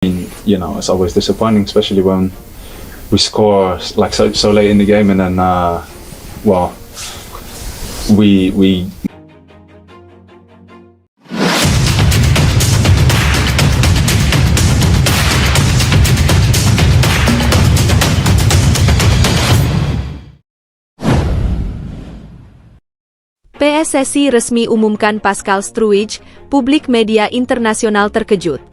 It's always disappointing, especially when we score like so late in the game, and then well, we PSSI resmi umumkan Pascal Struijk, publik media internasional terkejut.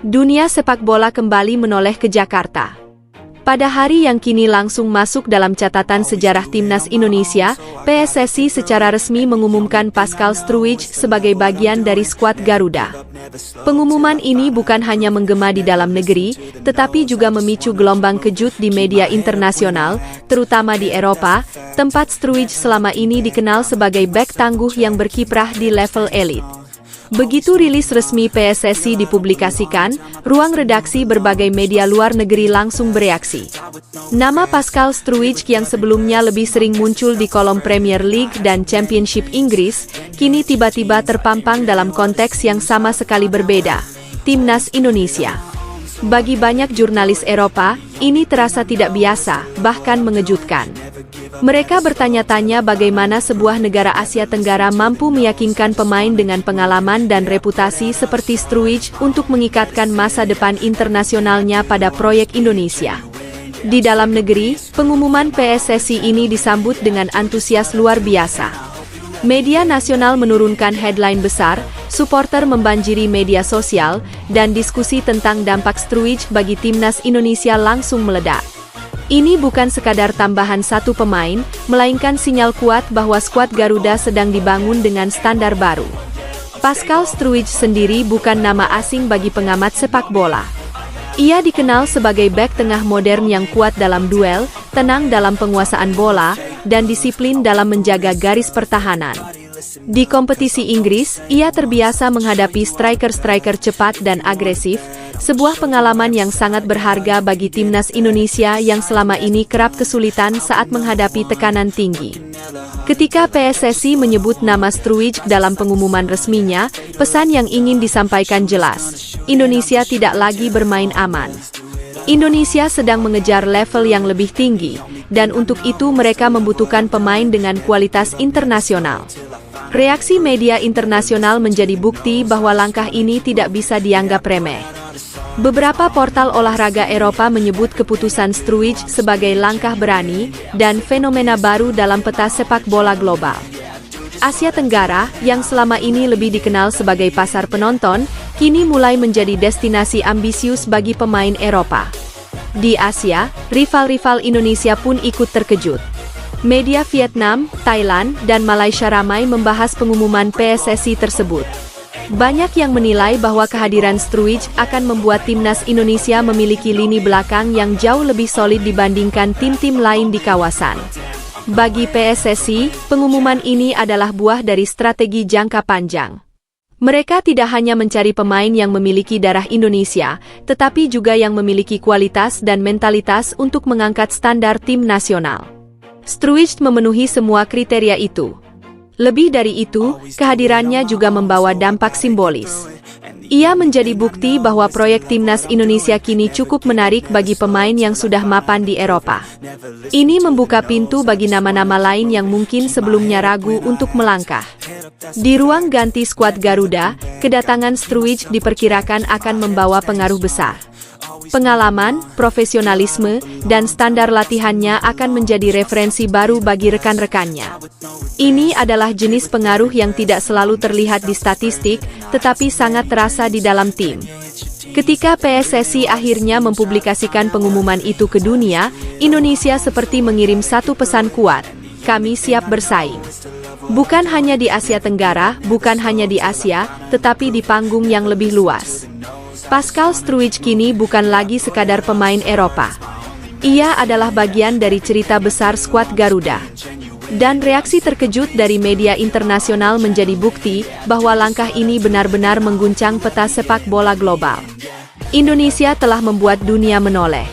Dunia sepak bola kembali menoleh ke Jakarta. Pada hari yang kini langsung masuk dalam catatan sejarah Timnas Indonesia, PSSI secara resmi mengumumkan Pascal Struijk sebagai bagian dari skuad Garuda. Pengumuman ini bukan hanya menggema di dalam negeri, tetapi juga memicu gelombang kejut di media internasional, terutama di Eropa, tempat Struijk selama ini dikenal sebagai bek tangguh yang berkiprah di level elit. Begitu rilis resmi PSSI dipublikasikan, ruang redaksi berbagai media luar negeri langsung bereaksi. Nama Pascal Struijk yang sebelumnya lebih sering muncul di kolom Premier League dan Championship Inggris, kini tiba-tiba terpampang dalam konteks yang sama sekali berbeda, Timnas Indonesia. Bagi banyak jurnalis Eropa, ini terasa tidak biasa, bahkan mengejutkan. Mereka bertanya-tanya bagaimana sebuah negara Asia Tenggara mampu meyakinkan pemain dengan pengalaman dan reputasi seperti Struijk untuk mengikatkan masa depan internasionalnya pada proyek Indonesia. Di dalam negeri, pengumuman PSSI ini disambut dengan antusias luar biasa. Media nasional menurunkan headline besar, supporter membanjiri media sosial, dan diskusi tentang dampak Struijk bagi Timnas Indonesia langsung meledak. Ini bukan sekadar tambahan satu pemain, melainkan sinyal kuat bahwa skuad Garuda sedang dibangun dengan standar baru. Pascal Struijk sendiri bukan nama asing bagi pengamat sepak bola. Ia dikenal sebagai bek tengah modern yang kuat dalam duel, tenang dalam penguasaan bola, dan disiplin dalam menjaga garis pertahanan. Di kompetisi Inggris, ia terbiasa menghadapi striker-striker cepat dan agresif, sebuah pengalaman yang sangat berharga bagi Timnas Indonesia yang selama ini kerap kesulitan saat menghadapi tekanan tinggi. Ketika PSSI menyebut nama Struijk dalam pengumuman resminya, pesan yang ingin disampaikan jelas, Indonesia tidak lagi bermain aman. Indonesia sedang mengejar level yang lebih tinggi, dan untuk itu mereka membutuhkan pemain dengan kualitas internasional. Reaksi media internasional menjadi bukti bahwa langkah ini tidak bisa dianggap remeh. Beberapa portal olahraga Eropa menyebut keputusan Struijk sebagai langkah berani dan fenomena baru dalam peta sepak bola global. Asia Tenggara, yang selama ini lebih dikenal sebagai pasar penonton, kini mulai menjadi destinasi ambisius bagi pemain Eropa. Di Asia, rival-rival Indonesia pun ikut terkejut. Media Vietnam, Thailand, dan Malaysia ramai membahas pengumuman PSSI tersebut. Banyak yang menilai bahwa kehadiran Struijk akan membuat Timnas Indonesia memiliki lini belakang yang jauh lebih solid dibandingkan tim-tim lain di kawasan. Bagi PSSI, pengumuman ini adalah buah dari strategi jangka panjang. Mereka tidak hanya mencari pemain yang memiliki darah Indonesia, tetapi juga yang memiliki kualitas dan mentalitas untuk mengangkat standar tim nasional. Struijk memenuhi semua kriteria itu. Lebih dari itu, kehadirannya juga membawa dampak simbolis. Ia menjadi bukti bahwa proyek Timnas Indonesia kini cukup menarik bagi pemain yang sudah mapan di Eropa. Ini membuka pintu bagi nama-nama lain yang mungkin sebelumnya ragu untuk melangkah. Di ruang ganti skuad Garuda, kedatangan Struijk diperkirakan akan membawa pengaruh besar. Pengalaman, profesionalisme, dan standar latihannya akan menjadi referensi baru bagi rekan-rekannya. Ini adalah jenis pengaruh yang tidak selalu terlihat di statistik, tetapi sangat terasa di dalam tim. Ketika PSSI akhirnya mempublikasikan pengumuman itu ke dunia, Indonesia seperti mengirim satu pesan kuat, kami siap bersaing. Bukan hanya di Asia Tenggara, bukan hanya di Asia, tetapi di panggung yang lebih luas. Pascal Struijk kini bukan lagi sekadar pemain Eropa. Ia adalah bagian dari cerita besar skuad Garuda. Dan reaksi terkejut dari media internasional menjadi bukti bahwa langkah ini benar-benar mengguncang peta sepak bola global. Indonesia telah membuat dunia menoleh.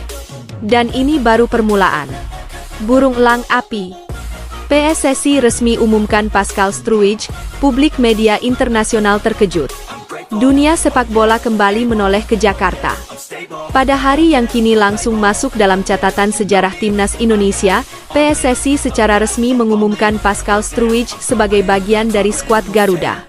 Dan ini baru permulaan. Burung elang api. PSSI resmi umumkan Pascal Struijk, publik media internasional terkejut. Dunia sepak bola kembali menoleh ke Jakarta. Pada hari yang kini langsung masuk dalam catatan sejarah Timnas Indonesia, PSSI secara resmi mengumumkan Pascal Struwijk sebagai bagian dari skuad Garuda.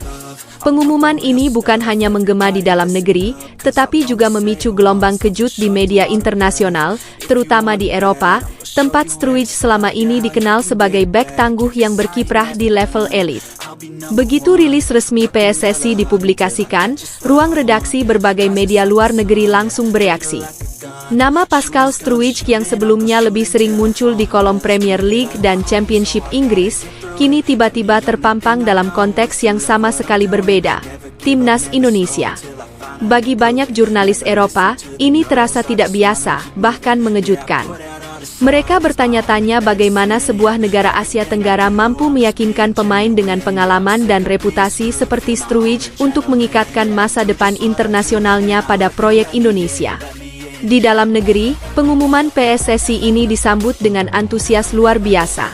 Pengumuman ini bukan hanya menggema di dalam negeri, tetapi juga memicu gelombang kejut di media internasional, terutama di Eropa, tempat Struwijk selama ini dikenal sebagai bek tangguh yang berkiprah di level elit. Begitu rilis resmi PSSI dipublikasikan, ruang redaksi berbagai media luar negeri langsung bereaksi. Nama Pascal Struwijk yang sebelumnya lebih sering muncul di kolom Premier League dan Championship Inggris, kini tiba-tiba terpampang dalam konteks yang sama sekali berbeda, Timnas Indonesia. Bagi banyak jurnalis Eropa, ini terasa tidak biasa, bahkan mengejutkan. Mereka bertanya-tanya bagaimana sebuah negara Asia Tenggara mampu meyakinkan pemain dengan pengalaman dan reputasi seperti Struwijk untuk mengikatkan masa depan internasionalnya pada proyek Indonesia. Di dalam negeri, pengumuman PSSI ini disambut dengan antusias luar biasa.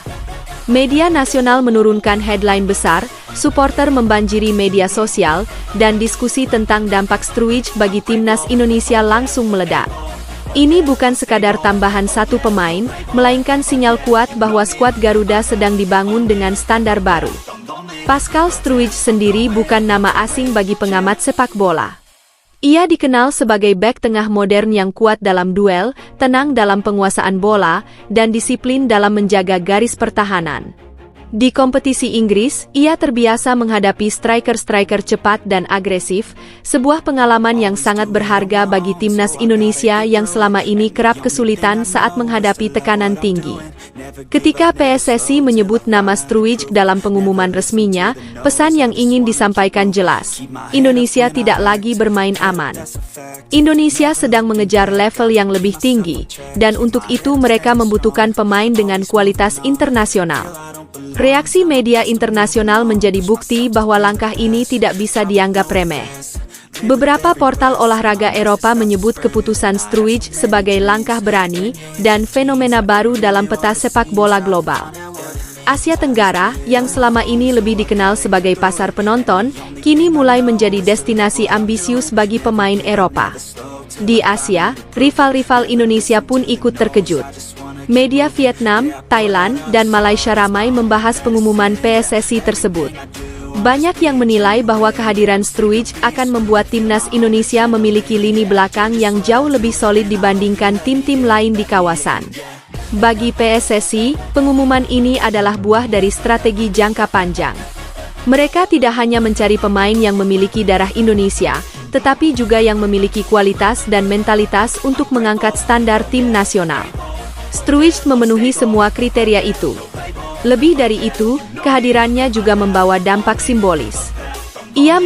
Media nasional menurunkan headline besar, supporter membanjiri media sosial, dan diskusi tentang dampak Struwijk bagi Timnas Indonesia langsung meledak. Ini bukan sekadar tambahan satu pemain, melainkan sinyal kuat bahwa skuad Garuda sedang dibangun dengan standar baru. Pascal Struwijk sendiri bukan nama asing bagi pengamat sepak bola. Ia dikenal sebagai bek tengah modern yang kuat dalam duel, tenang dalam penguasaan bola, dan disiplin dalam menjaga garis pertahanan. Di kompetisi Inggris, ia terbiasa menghadapi striker-striker cepat dan agresif, sebuah pengalaman yang sangat berharga bagi Timnas Indonesia yang selama ini kerap kesulitan saat menghadapi tekanan tinggi. Ketika PSSI menyebut nama Struwijk dalam pengumuman resminya, pesan yang ingin disampaikan jelas, Indonesia tidak lagi bermain aman. Indonesia sedang mengejar level yang lebih tinggi, dan untuk itu mereka membutuhkan pemain dengan kualitas internasional. Reaksi media internasional menjadi bukti bahwa langkah ini tidak bisa dianggap remeh. Beberapa portal olahraga Eropa menyebut keputusan Struwijk sebagai langkah berani dan fenomena baru dalam peta sepak bola global. Asia Tenggara, yang selama ini lebih dikenal sebagai pasar penonton, kini mulai menjadi destinasi ambisius bagi pemain Eropa. Di Asia, rival-rival Indonesia pun ikut terkejut. Media Vietnam, Thailand, dan Malaysia ramai membahas pengumuman PSSI tersebut. Banyak yang menilai bahwa kehadiran Struwijk akan membuat Timnas Indonesia memiliki lini belakang yang jauh lebih solid dibandingkan tim-tim lain di kawasan. Bagi PSSI, pengumuman ini adalah buah dari strategi jangka panjang. Mereka tidak hanya mencari pemain yang memiliki darah Indonesia, tetapi juga yang memiliki kualitas dan mentalitas untuk mengangkat standar tim nasional. Struwijk memenuhi semua kriteria itu. Lebih dari itu, kehadirannya juga membawa dampak simbolis. Ia